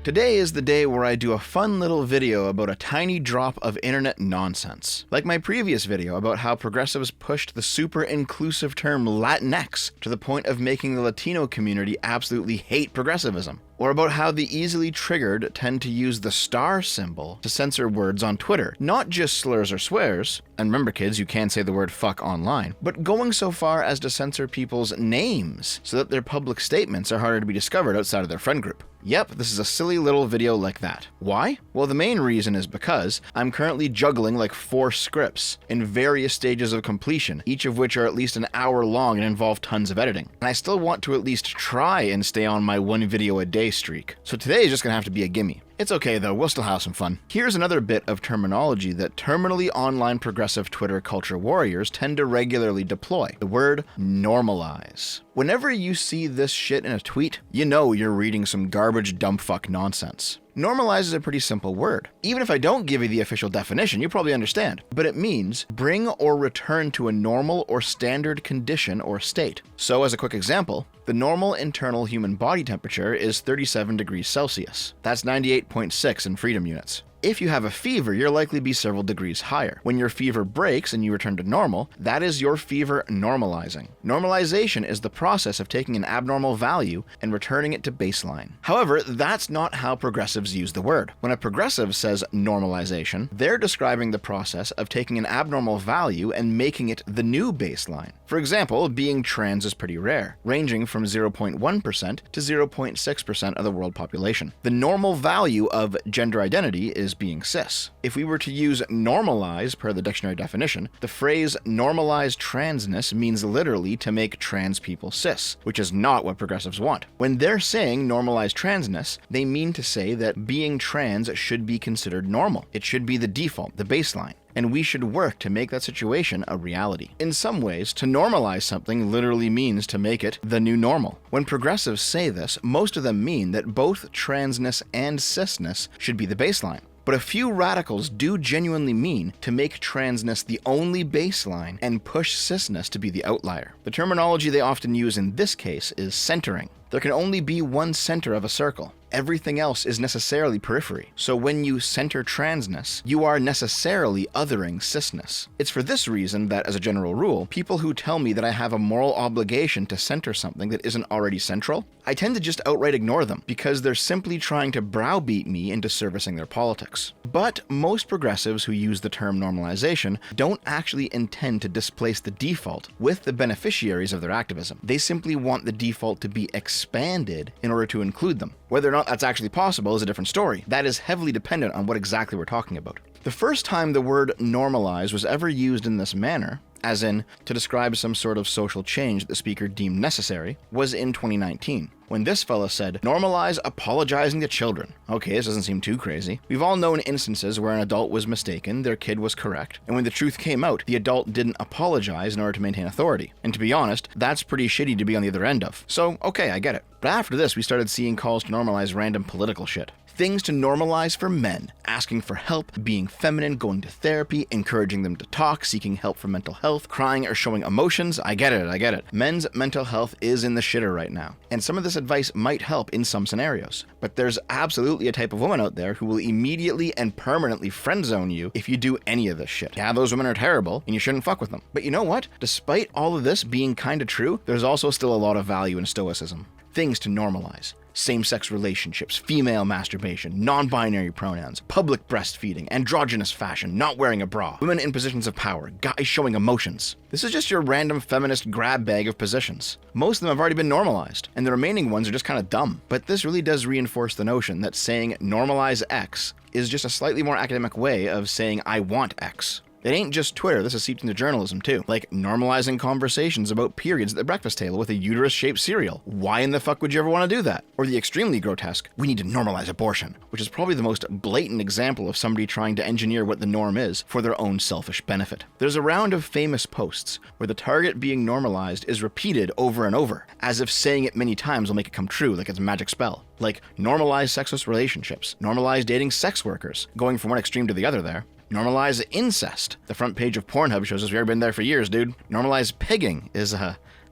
Today is the day where I do a fun little video about a tiny drop of internet nonsense. Like my previous video about how progressives pushed the super inclusive term Latinx to the point of making the Latino community absolutely hate progressivism. Or about how the easily triggered tend to use the star symbol to censor words on Twitter. Not just slurs or swears, and remember kids, you can say the word fuck online, but going so far as to censor people's names so that their public statements are harder to be discovered outside of their friend group. Yep, this is a silly little video like that. Why? Well, the main reason is because I'm currently juggling like 4 scripts in various stages of completion, each of which are at least an hour long and involve tons of editing. And I still want to at least try and stay on my 1 video a day streak. So today is just gonna have to be a gimme. It's okay though, we'll still have some fun. Here's another bit of terminology that terminally online progressive Twitter culture warriors tend to regularly deploy. The word normalize. Whenever you see this shit in a tweet, you know you're reading some garbage dumbfuck nonsense. Normalize is a pretty simple word. Even if I don't give you the official definition, you probably understand. But it means bring or return to a normal or standard condition or state. So as a quick example, the normal internal human body temperature is 37 degrees Celsius. That's 98.6 in freedom units. If you have a fever, you're likely to be several degrees higher. When your fever breaks and you return to normal, that is your fever normalizing. Normalization is the process of taking an abnormal value and returning it to baseline. However, that's not how progressives use the word. When a progressive says normalization, they're describing the process of taking an abnormal value and making it the new baseline. For example, being trans is pretty rare, ranging from 0.1% to 0.6% of the world population. The normal value of gender identity is being cis. If we were to use normalize per the dictionary definition, the phrase normalize transness means literally to make trans people cis, which is not what progressives want. When they're saying normalize transness, they mean to say that being trans should be considered normal. It should be the default, the baseline. And we should work to make that situation a reality. In some ways, to normalize something literally means to make it the new normal. When progressives say this, most of them mean that both transness and cisness should be the baseline. But a few radicals do genuinely mean to make transness the only baseline and push cisness to be the outlier. The terminology they often use in this case is centering. There can only be one center of a circle. Everything else is necessarily periphery. So when you center transness, you are necessarily othering cisness. It's for this reason that, as a general rule, people who tell me that I have a moral obligation to center something that isn't already central, I tend to just outright ignore them because they're simply trying to browbeat me into servicing their politics. But most progressives who use the term normalization don't actually intend to displace the default with the beneficiaries of their activism. They simply want the default to be expanded in order to include them. Whether or not that's actually possible is a different story. That is heavily dependent on what exactly we're talking about. The first time the word normalize was ever used in this manner, as in to describe some sort of social change that the speaker deemed necessary, was in 2019, when this fella said, normalize apologizing to children. Okay, this doesn't seem too crazy. We've all known instances where an adult was mistaken, their kid was correct, and when the truth came out, the adult didn't apologize in order to maintain authority. And to be honest, that's pretty shitty to be on the other end of. So, okay, I get it. But after this, we started seeing calls to normalize random political shit. Things to normalize for men, asking for help, being feminine, going to therapy, encouraging them to talk, seeking help for mental health, crying or showing emotions. I get it. Men's mental health is in the shitter right now, and some of this advice might help in some scenarios. But there's absolutely a type of woman out there who will immediately and permanently friend zone you if you do any of this shit. Yeah, those women are terrible, and you shouldn't fuck with them. But you know what? Despite all of this being kinda true, there's also still a lot of value in stoicism. Things to normalize. Same-sex relationships, female masturbation, non-binary pronouns, public breastfeeding, androgynous fashion, not wearing a bra, women in positions of power, guys showing emotions. This is just your random feminist grab bag of positions. Most of them have already been normalized, and the remaining ones are just kind of dumb. But this really does reinforce the notion that saying normalize X is just a slightly more academic way of saying I want X. It ain't just Twitter, this is seeped into journalism too. Like normalizing conversations about periods at the breakfast table with a uterus-shaped cereal. Why in the fuck would you ever want to do that? Or the extremely grotesque, we need to normalize abortion, which is probably the most blatant example of somebody trying to engineer what the norm is for their own selfish benefit. There's a round of famous posts where the target being normalized is repeated over and over, as if saying it many times will make it come true like it's a magic spell. Like normalize sexless relationships, normalize dating sex workers, going from one extreme to the other there. Normalize incest. The front page of Pornhub shows us we've been there for years, dude. Normalize pigging is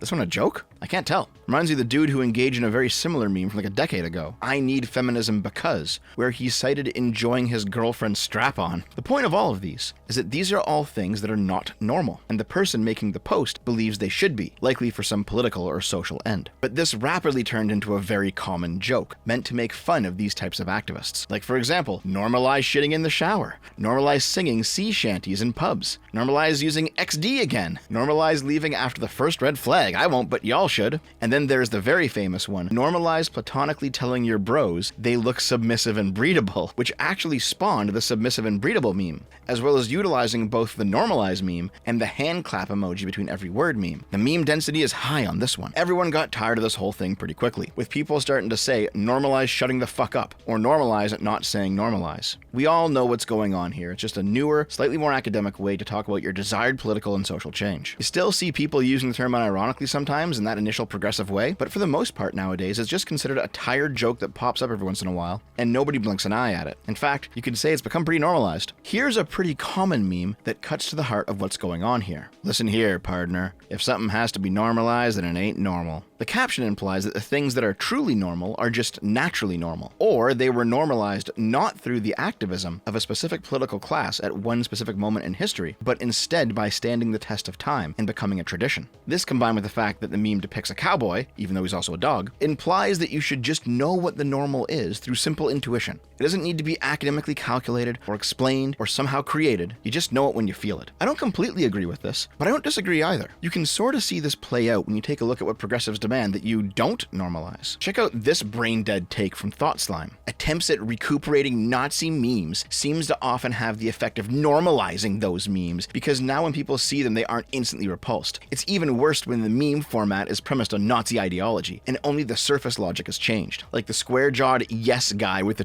This one a joke? I can't tell. Reminds me of the dude who engaged in a very similar meme from like a decade ago. I need feminism because, where he cited enjoying his girlfriend's strap-on. The point of all of these is that these are all things that are not normal, and the person making the post believes they should be, likely for some political or social end. But this rapidly turned into a very common joke, meant to make fun of these types of activists. Like for example, normalize shitting in the shower, normalize singing sea shanties in pubs, normalize using XD again, normalize leaving after the first red flag. I won't, but y'all should. And then there's the very famous one, normalize platonically telling your bros they look submissive and breedable, which actually spawned the submissive and breedable meme, as well as utilizing both the normalize meme and the hand clap emoji between every word meme. The meme density is high on this one. Everyone got tired of this whole thing pretty quickly, with people starting to say normalize shutting the fuck up, or normalize not saying normalize. We all know what's going on here. It's just a newer, slightly more academic way to talk about your desired political and social change. You still see people using the term unironically sometimes in that initial progressive way, but for the most part nowadays, it's just considered a tired joke that pops up every once in a while, and nobody blinks an eye at it. In fact, you could say it's become pretty normalized. Here's a pretty common meme that cuts to the heart of what's going on here. Listen here, partner. If something has to be normalized, then it ain't normal. The caption implies that the things that are truly normal are just naturally normal, or they were normalized not through the activism of a specific political class at one specific moment in history, but instead by standing the test of time and becoming a tradition. This, combined with the fact that the meme depicts a cowboy, even though he's also a dog, implies that you should just know what the normal is through simple intuition. It doesn't need to be academically calculated or explained or somehow created. You just know it when you feel it. I don't completely agree with this, but I don't disagree either. You can sort of see this play out when you take a look at what progressives demand that you don't normalize. Check out this brain-dead take from Thought Slime. Attempts at recuperating Nazi memes seems to often have the effect of normalizing those memes, because now when people see them, they aren't instantly repulsed. It's even worse when the meme format is premised on Nazi ideology, and only the surface logic has changed. Like the square-jawed yes guy with the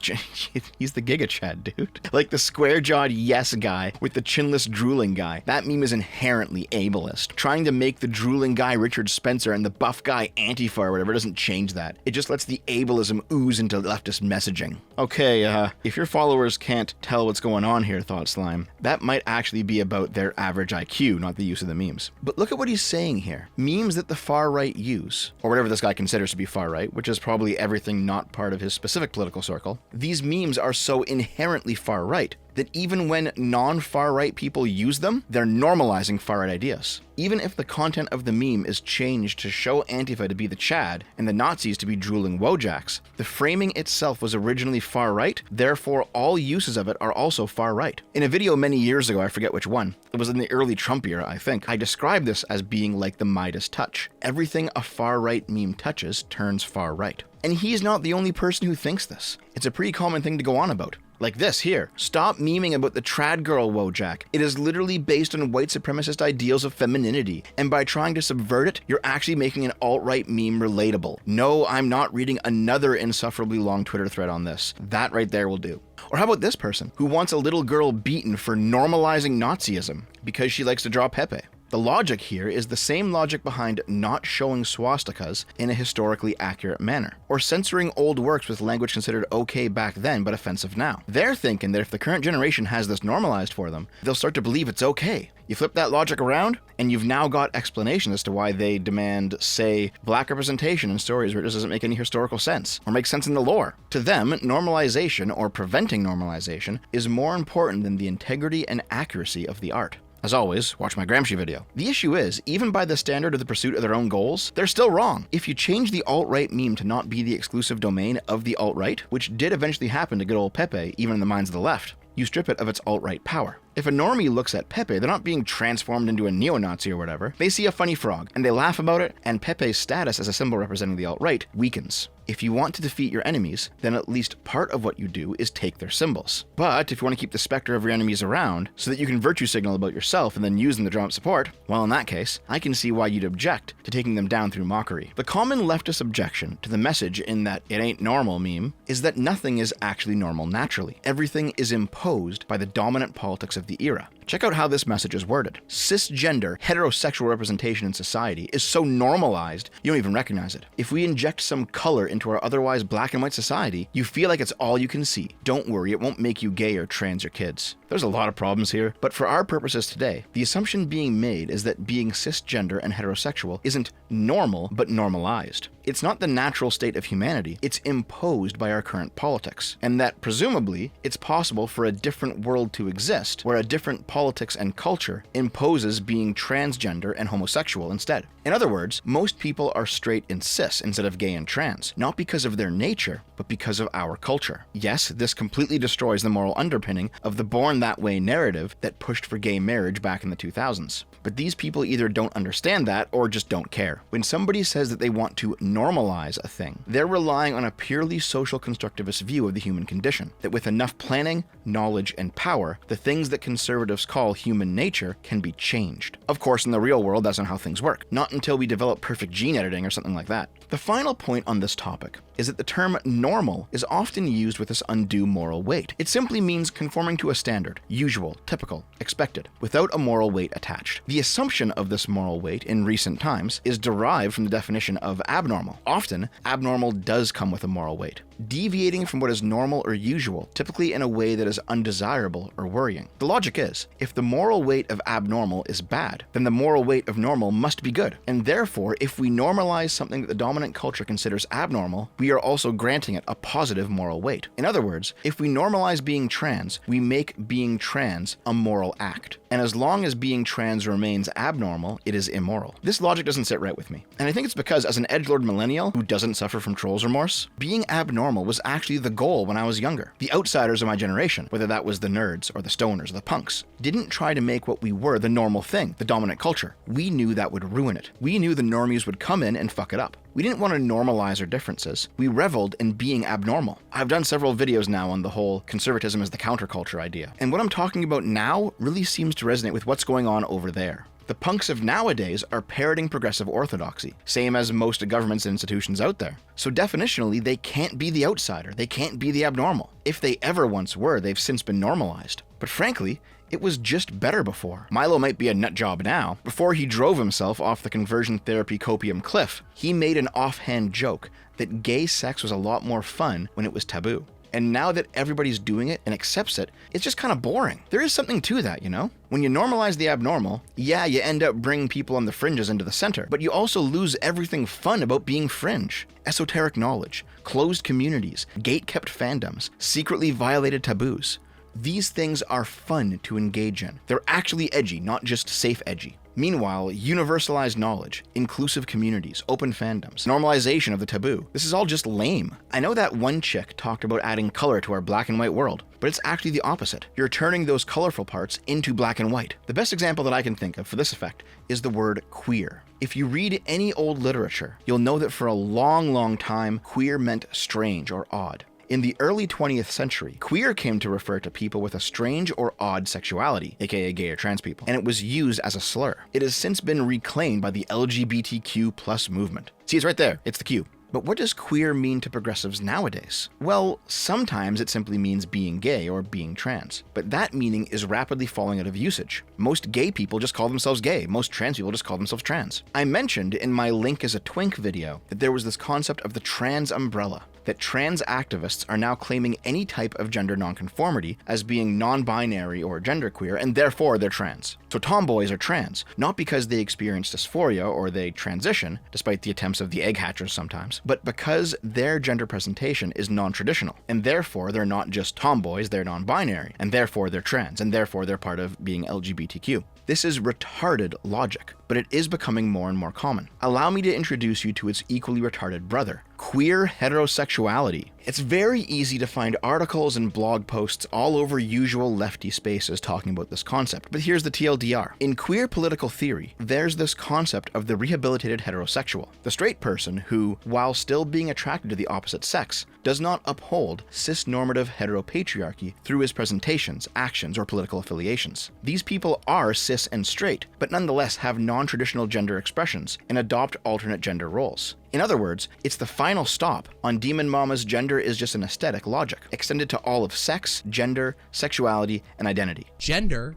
he's the Giga Chad, dude. Like the square-jawed yes guy with the chinless drooling guy. That meme is inherently ableist. Trying to make the drooling guy Richard Spencer and the buff guy Antifa or whatever doesn't change that. It just lets the ableism ooze into leftist messaging. Okay, if your followers can't tell what's going on here, Thought Slime, that might actually be about their average IQ, not the use of the memes. But look at what he's saying here. Memes that the far right use, or whatever this guy considers to be far right, which is probably everything not part of his specific political circle, these memes are so inherently far right that even when non-far right people use them, they're normalizing far right ideas. Even if the content of the meme is changed to show Antifa to be the Chad and the Nazis to be drooling Wojaks, the framing itself was originally far right, therefore all uses of it are also far right. In a video many years ago, I forget which one, it was in the early Trump era, I think, I described this as being like the Midas touch. Everything a far right meme touches turns far right. And he's not the only person who thinks this. It's a pretty common thing to go on about. Like this here. Stop memeing about the trad girl Wojak. It is literally based on white supremacist ideals of femininity, and by trying to subvert it, you're actually making an alt-right meme relatable. No, I'm not reading another insufferably long Twitter thread on this. That right there will do. Or how about this person, who wants a little girl beaten for normalizing Nazism because she likes to draw Pepe? The logic here is the same logic behind not showing swastikas in a historically accurate manner, or censoring old works with language considered okay back then but offensive now. They're thinking that if the current generation has this normalized for them, they'll start to believe it's okay. You flip that logic around, and you've now got explanation as to why they demand, say, black representation in stories where it just doesn't make any historical sense, or make sense in the lore. To them, normalization, or preventing normalization, is more important than the integrity and accuracy of the art. As always, watch my Gramsci video. The issue is, even by the standard of the pursuit of their own goals, they're still wrong. If you change the alt-right meme to not be the exclusive domain of the alt-right, which did eventually happen to good old Pepe, even in the minds of the left, you strip it of its alt-right power. If a normie looks at Pepe, they're not being transformed into a neo-Nazi or whatever. They see a funny frog, and they laugh about it, and Pepe's status as a symbol representing the alt-right weakens. If you want to defeat your enemies, then at least part of what you do is take their symbols. But if you want to keep the specter of your enemies around, so that you can virtue signal about yourself and then use them to drum up support, well, in that case, I can see why you'd object to taking them down through mockery. The common leftist objection to the message in that "it ain't normal" meme is that nothing is actually normal naturally. Everything is imposed by the dominant politics of the era. Check out how this message is worded. Cisgender, heterosexual representation in society is so normalized, you don't even recognize it. If we inject some color into our otherwise black and white society, you feel like it's all you can see. Don't worry, it won't make you gay or trans your kids. There's a lot of problems here, but for our purposes today, the assumption being made is that being cisgender and heterosexual isn't normal, but normalized. It's not the natural state of humanity, it's imposed by our current politics. And that, presumably, it's possible for a different world to exist, where a different politics and culture imposes being transgender and homosexual instead. In other words, most people are straight and cis instead of gay and trans, not because of their nature, but because of our culture. Yes, this completely destroys the moral underpinning of the born that way narrative that pushed for gay marriage back in the 2000s. But these people either don't understand that or just don't care. When somebody says that they want to normalize a thing, they're relying on a purely social constructivist view of the human condition, that with enough planning, knowledge, and power, the things that conservatives call human nature can be changed. Of course, in the real world, that's not how things work. Not until we develop perfect gene editing or something like that. The final point on this topic is that the term normal is often used with this undue moral weight. It simply means conforming to a standard, usual, typical, expected, without a moral weight attached. The assumption of this moral weight in recent times is derived from the definition of abnormal. Often, abnormal does come with a moral weight, deviating from what is normal or usual, typically in a way that is undesirable or worrying. The logic is, if the moral weight of abnormal is bad, then the moral weight of normal must be good. And therefore, if we normalize something that the dominant culture considers abnormal, we are also granting it a positive moral weight. In other words, if we normalize being trans, we make being trans a moral act. And as long as being trans remains abnormal, it is immoral. This logic doesn't sit right with me. And I think it's because, as an edgelord millennial who doesn't suffer from trolls remorse, being abnormal was actually the goal when I was younger. The outsiders of my generation, whether that was the nerds or the stoners or the punks, didn't try to make what we were the normal thing, the dominant culture. We knew that would ruin it. We knew the normies would come in and fuck it up. We didn't want to normalize our differences. We reveled in being abnormal. I've done several videos now on the whole conservatism as the counterculture idea. And what I'm talking about now really seems to resonate with what's going on over there. The punks of nowadays are parroting progressive orthodoxy, same as most governments and institutions out there. So definitionally, they can't be the outsider. They can't be the abnormal. If they ever once were, they've since been normalized. But frankly, it was just better before. Milo might be a nut job now. Before he drove himself off the conversion therapy copium cliff, he made an offhand joke that gay sex was a lot more fun when it was taboo. And now that everybody's doing it and accepts it, it's just kind of boring. There is something to that, you know? When you normalize the abnormal, yeah, you end up bringing people on the fringes into the center, but you also lose everything fun about being fringe. Esoteric knowledge, closed communities, gate-kept fandoms, secretly violated taboos. These things are fun to engage in. They're actually edgy, not just safe edgy. Meanwhile, universalized knowledge, inclusive communities, open fandoms, normalization of the taboo, this is all just lame. I know that one chick talked about adding color to our black and white world, but it's actually the opposite. You're turning those colorful parts into black and white. The best example that I can think of for this effect is the word queer. If you read any old literature, you'll know that for a long time, queer meant strange or odd. In the early 20th century, queer came to refer to people with a strange or odd sexuality, aka gay or trans people, and it was used as a slur. It has since been reclaimed by the LGBTQ+ movement. See, it's right there, it's the Q. But what does queer mean to progressives nowadays? Well, sometimes it simply means being gay or being trans, but that meaning is rapidly falling out of usage. Most gay people just call themselves gay, most trans people just call themselves trans. I mentioned in my Link is a Twink video that there was this concept of the trans umbrella, that trans activists are now claiming any type of gender nonconformity as being non-binary or genderqueer, and therefore they're trans. So tomboys are trans, not because they experience dysphoria or they transition, despite the attempts of the egg hatchers sometimes, but because their gender presentation is non-traditional, and therefore they're not just tomboys, they're non-binary, and therefore they're trans, and therefore they're part of being LGBTQ. This is retarded logic, but it is becoming more and more common. Allow me to introduce you to its equally retarded brother, queer heterosexuality. It's very easy to find articles and blog posts all over usual lefty spaces talking about this concept, but here's the TLDR. In queer political theory, there's this concept of the rehabilitated heterosexual, the straight person who, while still being attracted to the opposite sex, does not uphold cis-normative heteropatriarchy through his presentations, actions, or political affiliations. These people are cis and straight, but nonetheless have non-traditional gender expressions and adopt alternate gender roles. In other words, it's the final stop on Demon Mama's gender is just an aesthetic logic, extended to all of sex, gender, sexuality, and identity. Gender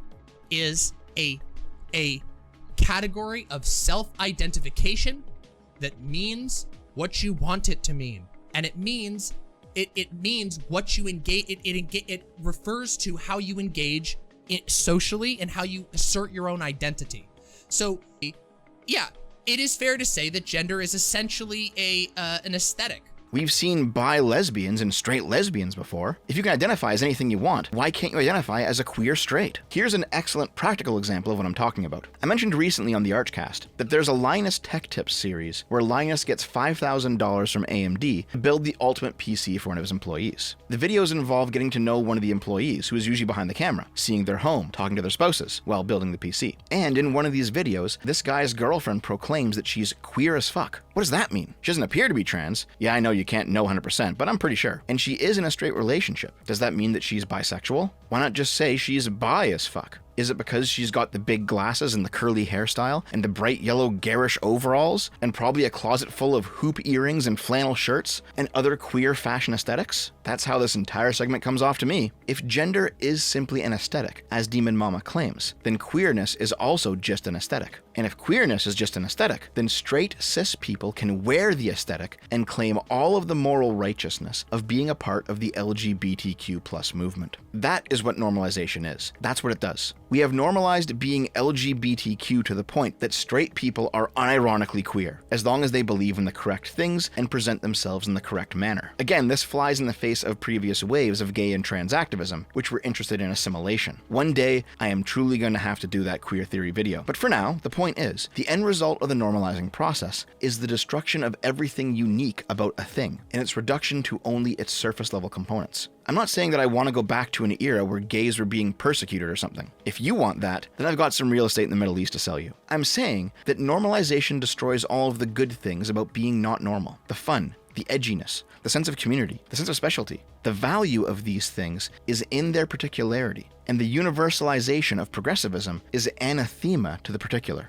is a category of self-identification that means what you want it to mean. And it means what you engage. It refers to how you engage socially and how you assert your own identity. So yeah, it is fair to say that gender is essentially an aesthetic. We've seen bi lesbians and straight lesbians before. If you can identify as anything you want, why can't you identify as a queer straight? Here's an excellent practical example of what I'm talking about. I mentioned recently on the Archcast that there's a Linus Tech Tips series where Linus gets $5,000 from AMD to build the ultimate PC for one of his employees. The videos involve getting to know one of the employees, who is usually behind the camera, seeing their home, talking to their spouses while building the PC. And in one of these videos, this guy's girlfriend proclaims that she's queer as fuck. What does that mean? She doesn't appear to be trans. Yeah, I know you can't know 100%, but I'm pretty sure. And she is in a straight relationship. Does that mean that she's bisexual? Why not just say she's bi as fuck? Is it because she's got the big glasses and the curly hairstyle and the bright yellow garish overalls and probably a closet full of hoop earrings and flannel shirts and other queer fashion aesthetics? That's how this entire segment comes off to me. If gender is simply an aesthetic, as Demon Mama claims, then queerness is also just an aesthetic. And if queerness is just an aesthetic, then straight cis people can wear the aesthetic and claim all of the moral righteousness of being a part of the LGBTQ+ movement. That is what normalization is. That's what it does. We have normalized being LGBTQ to the point that straight people are unironically queer, as long as they believe in the correct things and present themselves in the correct manner. Again, this flies in the face of previous waves of gay and trans activism, which were interested in assimilation. One day, I am truly going to have to do that queer theory video. But for now, the point is, the end result of the normalizing process is the destruction of everything unique about a thing, and its reduction to only its surface level components. I'm not saying that I want to go back to an era where gays were being persecuted or something. If you want that, then I've got some real estate in the Middle East to sell you. I'm saying that normalization destroys all of the good things about being not normal. The fun, the edginess, the sense of community, the sense of specialty. The value of these things is in their particularity, and the universalization of progressivism is anathema to the particular.